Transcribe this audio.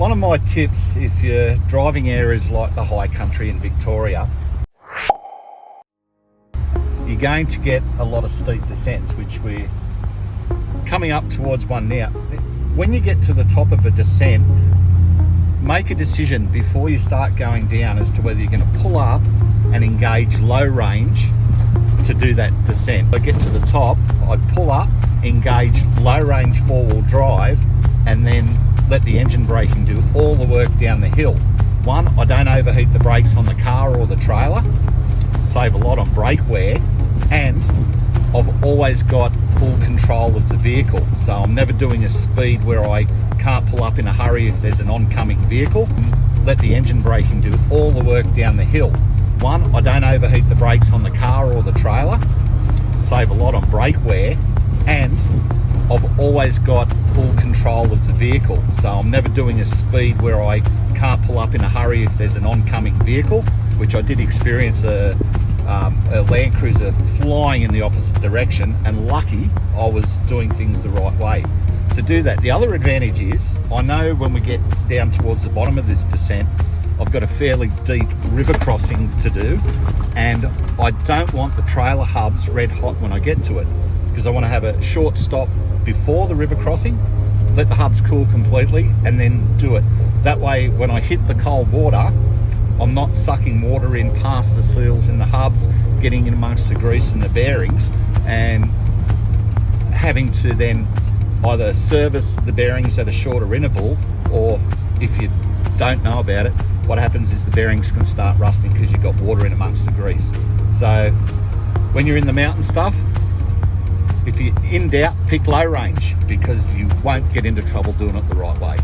One of my tips, if you're driving areas like the high country in Victoria, you're going to get a lot of steep descents, which we're coming up towards one now. When you get to the top of a descent, make a decision before you start going down as to whether you're going to pull up and engage low range to do that descent. I get to the top, I pull up, engage low range four-wheel drive, and then let the engine braking do all the work down the hill. One, I don't overheat the brakes on the car or the trailer, save a lot on brake wear, and I've always got full control of the vehicle. So I'm never doing a speed where I can't pull up in a hurry if there's an oncoming vehicle. Let the engine braking do all the work down the hill. One, I don't overheat the brakes on the car or the trailer, save a lot on brake wear, and I've always got full control of the vehicle. So I'm never doing a speed where I can't pull up in a hurry if there's an oncoming vehicle, which I did experience a Land Cruiser flying in the opposite direction, and lucky I was doing things the right way to do that. The other advantage is I know when we get down towards the bottom of this descent, I've got a fairly deep river crossing to do, and I don't want the trailer hubs red hot when I get to it, because I want to have a short stop before the river crossing, let the hubs cool completely, and then do it. That way when I hit the cold water, I'm not sucking water in past the seals in the hubs, getting in amongst the grease and the bearings, and having to then either service the bearings at a shorter interval, or if you don't know about it, what happens is the bearings can start rusting because you've got water in amongst the grease. So when you're in the mountain stuff, if you're in doubt, pick low range, because you won't get into trouble doing it the right way.